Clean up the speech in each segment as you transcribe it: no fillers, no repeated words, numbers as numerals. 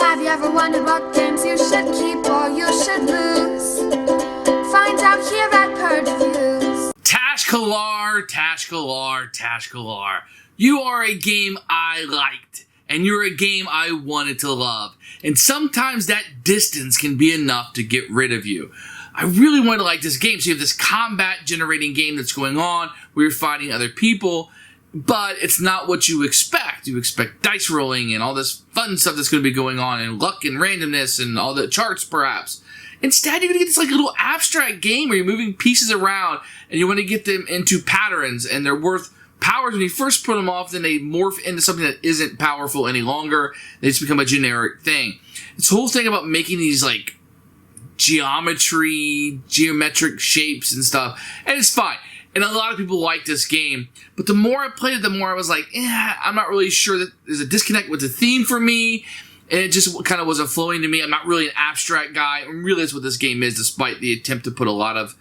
Have you ever wondered what games you should keep or you should lose? Find out here at Purge Reviews. Tash-Kalar, Tash-Kalar, Tash-Kalar. You are a game I liked, and you're a game I wanted to love. And sometimes that distance can be enough to get rid of you. I really wanted to like this game. So you have this combat generating game that's going on where you're fighting other people, but it's not what you expect. You expect dice rolling and all this fun stuff that's going to be going on, and luck and randomness and all the charts perhaps. Instead, you're going to get this like little abstract game where you're moving pieces around and you want to get them into patterns, and they're worth powers when you first put them off, then they morph into something that isn't powerful any longer. They just become a generic thing. This whole thing about making these like geometric shapes and stuff, and it's fine. And a lot of people like this game, but the more I played it, the more I was like, I'm not really sure that there's a disconnect with the theme for me, and it just kind of wasn't flowing to me. I'm not really an abstract guy, and really that's what this game is, despite the attempt to put a lot of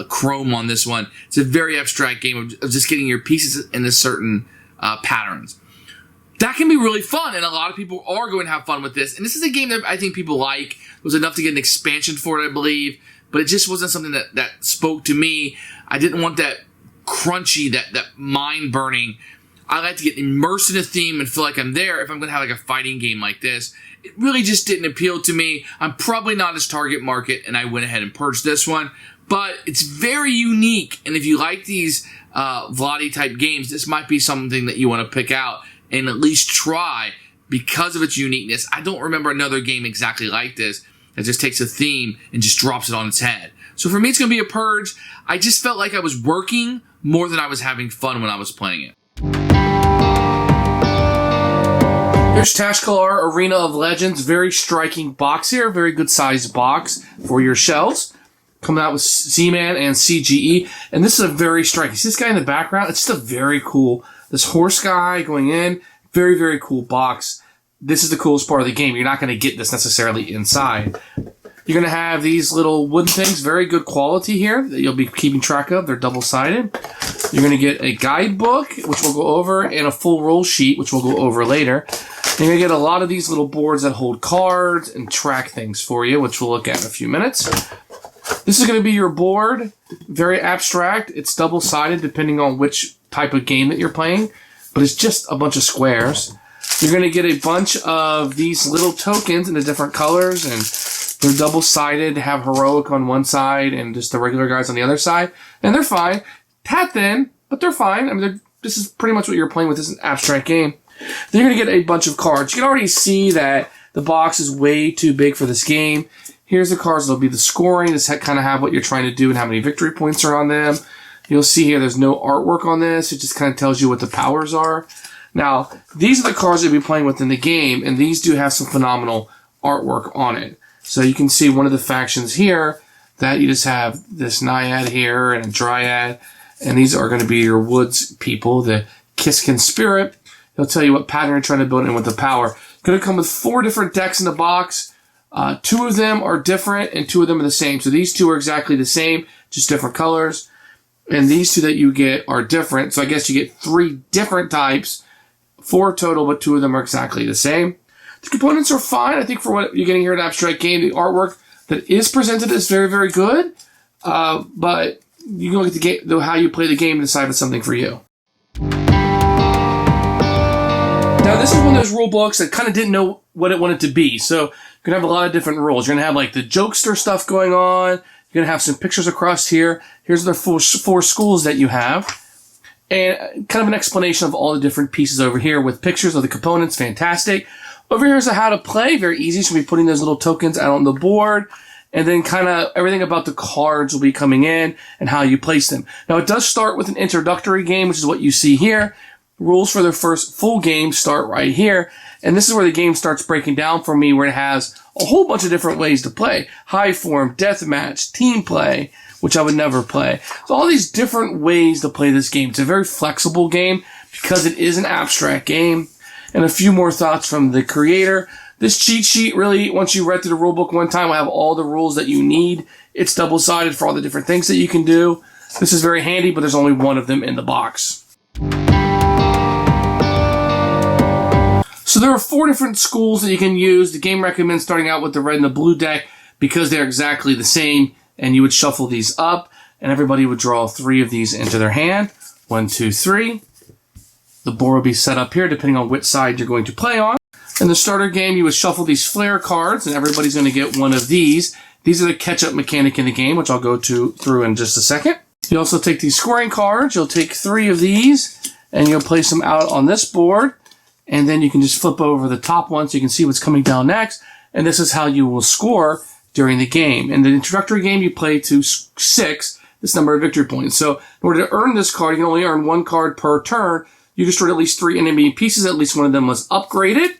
chrome on this one. It's a very abstract game of just getting your pieces into certain patterns. That can be really fun, and a lot of people are going to have fun with this. And this is a game that I think people like. It was enough to get an expansion for it, I believe, but it just wasn't something that spoke to me. I didn't want that crunchy, that mind-burning. I like to get immersed in a theme and feel like I'm there if I'm going to have like a fighting game like this. It really just didn't appeal to me. I'm probably not his target market, and I went ahead and purged this one. But it's very unique, and if you like these Vladi-type games, this might be something that you want to pick out and at least try because of its uniqueness. I don't remember another game exactly like this that just takes a theme and just drops it on its head. So for me, it's going to be a purge. I just felt like I was working more than I was having fun when I was playing it. Here's Tash-Kalar Arena of Legends. Very striking box here. Very good sized box for your shelves. Coming out with Z-Man and CGE. And this is a very striking. See this guy in the background? It's just a very cool, this horse guy going in. Very, very cool box. This is the coolest part of the game. You're not going to get this necessarily inside. You're going to have these little wooden things. Very good quality here that you'll be keeping track of. They're double-sided. You're going to get a guidebook, which we'll go over, and a full roll sheet, which we'll go over later. You're going to get a lot of these little boards that hold cards and track things for you, which we'll look at in a few minutes. This is going to be your board. Very abstract. It's double-sided depending on which type of game that you're playing, but it's just a bunch of squares. You're going to get a bunch of these little tokens in the different colors, and they're double-sided, have heroic on one side and just the regular guys on the other side. And they're fine. Tad thin, but they're fine. I mean, this is pretty much what you're playing with. This is an abstract game. Then you're going to get a bunch of cards. You can already see that the box is way too big for this game. Here's the cards. There'll be the scoring. This kind of have what you're trying to do and how many victory points are on them. You'll see here there's no artwork on this. It just kind of tells you what the powers are. Now, these are the cards you'll be playing with in the game, and these do have some phenomenal artwork on it. So you can see one of the factions here that you just have this Naiad here and a Dryad, and these are going to be your Woods people, the Kiskin Spirit. He'll tell you what pattern you're trying to build in with the power. Going to come with 4 different decks in the box. 2 of them are different, and 2 of them are the same. So these 2 are exactly the same, just different colors. And these 2 that you get are different. So I guess you get 3 different types, 4 total, but 2 of them are exactly the same. The components are fine. I think for what you're getting here at Abstract Game, the artwork that is presented is very, very good. But you can look at the game, how you play the game and decide if it's something for you. Now, this is one of those rule books that kind of didn't know what it wanted to be. So you're going to have a lot of different rules. You're going to have like the jokester stuff going on. You're going to have some pictures across here. Here's the 4 schools that you have. And kind of an explanation of all the different pieces over here with pictures of the components. Fantastic. Over here is a how to play. Very easy. So we'll be putting those little tokens out on the board. And then kind of everything about the cards will be coming in and how you place them. Now, it does start with an introductory game, which is what you see here. Rules for the first full game start right here. And this is where the game starts breaking down for me, where it has a whole bunch of different ways to play. High form, deathmatch, team play, which I would never play. So all these different ways to play this game. It's a very flexible game because it is an abstract game. And a few more thoughts from the creator. This cheat sheet really, once you read through the rule book one time, will have all the rules that you need. It's double-sided for all the different things that you can do. This is very handy, but there's only one of them in the box. So there are 4 different schools that you can use. The game recommends starting out with the red and the blue deck because they're exactly the same, and you would shuffle these up, and everybody would draw 3 of these into their hand. 1, 2, 3. The board will be set up here depending on which side you're going to play on. In the starter game, you would shuffle these flare cards, and everybody's going to get one of these. These are the catch-up mechanic in the game, which I'll go through in just a second. You also take these scoring cards. You'll take 3 of these, and you'll place them out on this board. And then you can just flip over the top one so you can see what's coming down next. And this is how you will score during the game. In the introductory game, you play to 6, this number of victory points. So in order to earn this card, you can only earn 1 card per turn. You destroyed at least 3 enemy pieces. At least one of them was upgraded.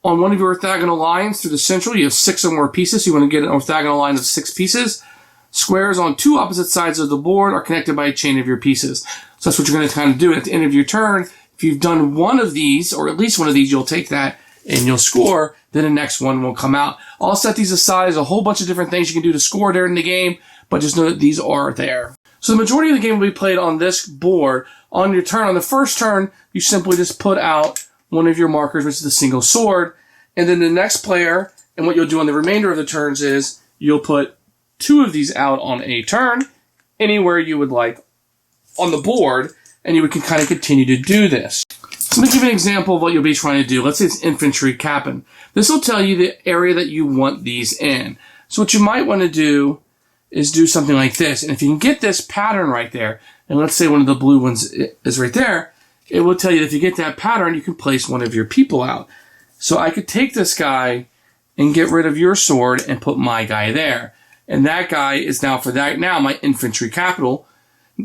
On one of your orthogonal lines through the central, you have 6 or more pieces. So you want to get an orthogonal line of 6 pieces. Squares on 2 opposite sides of the board are connected by a chain of your pieces. So that's what you're going to kind of do. At the end of your turn, if you've done one of these, or at least one of these, you'll take that and you'll score. Then the next one will come out. I'll set these aside. There's a whole bunch of different things you can do to score during the game, but just know that these are there. So the majority of the game will be played on this board. On your turn, on the first turn, you simply just put out one of your markers, which is the single sword. And then the next player, and what you'll do on the remainder of the turns is you'll put 2 of these out on a turn, anywhere you would like on the board, and you can kind of continue to do this. So let me give you an example of what you'll be trying to do. Let's say it's infantry capping. This will tell you the area that you want these in. So what you might want to do is do something like this. And if you can get this pattern right there, and let's say one of the blue ones is right there, it will tell you that if you get that pattern, you can place one of your people out. So I could take this guy and get rid of your sword and put my guy there. And that guy is now, for that now, my infantry capital.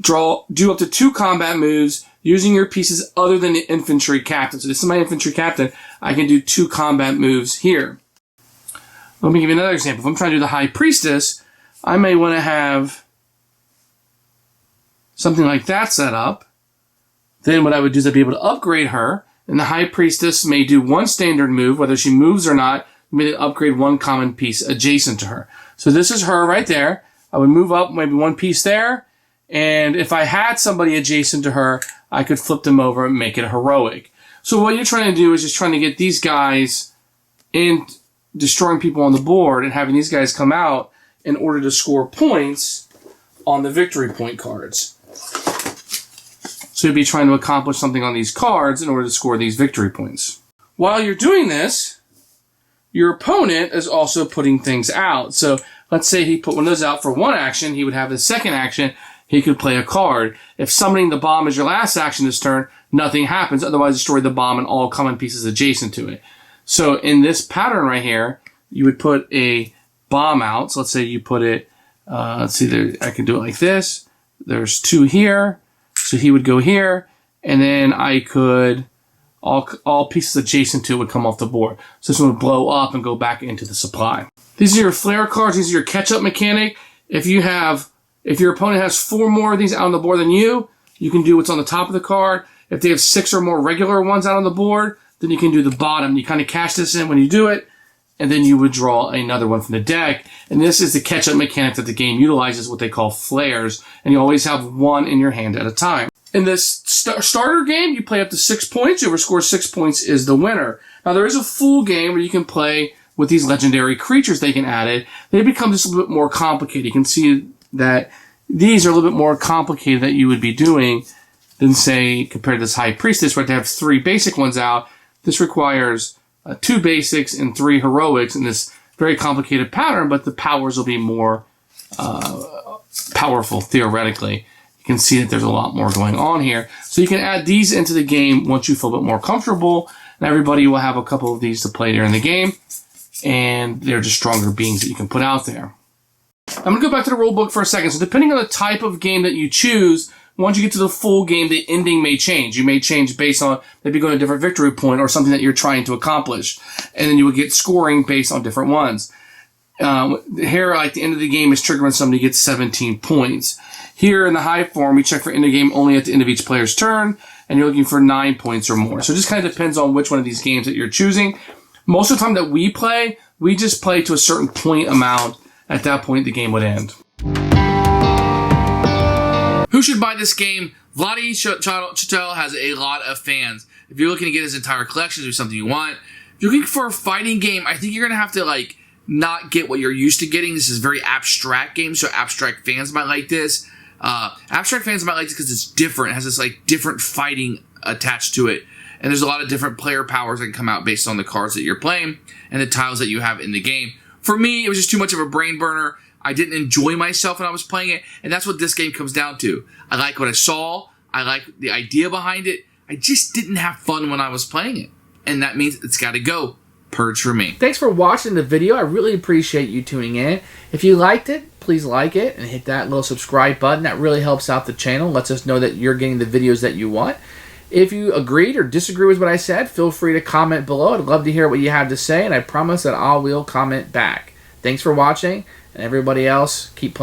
Do up to 2 combat moves using your pieces other than the infantry captain. So this is my infantry captain. I can do 2 combat moves here. Let me give you another example. If I'm trying to do the high priestess, I may want to have something like that set up. Then what I would do is I'd be able to upgrade her. And the high priestess may do 1 standard move, whether she moves or not. You may upgrade 1 common piece adjacent to her. So this is her right there. I would move up maybe 1 piece there. And if I had somebody adjacent to her, I could flip them over and make it heroic. So what you're trying to do is just trying to get these guys in, destroying people on the board and having these guys come out in order to score points on the victory point cards. So you'd be trying to accomplish something on these cards in order to score these victory points. While you're doing this, your opponent is also putting things out. So let's say he put one of those out for 1 action. He would have the second action. He could play a card. If summoning the bomb is your last action this turn, nothing happens. Otherwise, destroy the bomb and all common pieces adjacent to it. So in this pattern right here, you would put a bomb out. So let's say you put it, let's see, there, I can do it like this. There's 2 here. So he would go here. And then I could, all pieces adjacent to it would come off the board. So this one would blow up and go back into the supply. These are your flare cards. These are your catch-up mechanic. If your opponent has 4 more of these out on the board than you can do what's on the top of the card. If they have 6 or more regular ones out on the board, then you can do the bottom. You kind of cash this in when you do it, and then you would draw another one from the deck. And this is the catch-up mechanic that the game utilizes, what they call flares, and you always have 1 in your hand at a time. In this starter game, you play up to 6 points. Whoever scores 6 points is the winner. Now, there is a full game where you can play with these legendary creatures they can add it. They become just a little bit more complicated. You can see that these are a little bit more complicated that you would be doing than, say, compared to this high priestess, where they have 3 basic ones out. This requires 2 basics and 3 heroics in this very complicated pattern, but the powers will be more powerful theoretically. You can see that there's a lot more going on here. So you can add these into the game once you feel a bit more comfortable, and everybody will have a couple of these to play during the game, and they're just stronger beings that you can put out there. I'm going to go back to the rule book for a second. So depending on the type of game that you choose, once you get to the full game, the ending may change. You may change based on maybe going to a different victory point or something that you're trying to accomplish. And then you would get scoring based on different ones. Here, like the end of the game is triggered when somebody gets 17 points. Here in the high form, we check for end of game only at the end of each player's turn, and you're looking for 9 points or more. So it just kind of depends on which one of these games that you're choosing. Most of the time that we play, we just play to a certain point amount. At that point, the game would end. Who should buy this game? Vladi Churchill has a lot of fans. If you're looking to get his entire collections or something you want, if you're looking for a fighting game, I think you're going to have to, like, not get what you're used to getting. This is a very abstract game, so abstract fans might like this. Abstract fans might like this because it's different. It has this, like, different fighting attached to it. And there's a lot of different player powers that can come out based on the cards that you're playing and the tiles that you have in the game. For me, it was just too much of a brain burner. I didn't enjoy myself when I was playing it, and that's what this game comes down to. I like what I saw. I like the idea behind it. I just didn't have fun when I was playing it. And that means it's got to go. Purge for me. Thanks for watching the video. I really appreciate you tuning in. If you liked it, please like it and hit that little subscribe button. That really helps out the channel. Lets us know that you're getting the videos that you want. If you agreed or disagree with what I said, feel free to comment below. I'd love to hear what you have to say, and I promise that I will comment back. Thanks for watching, and everybody else, keep playing.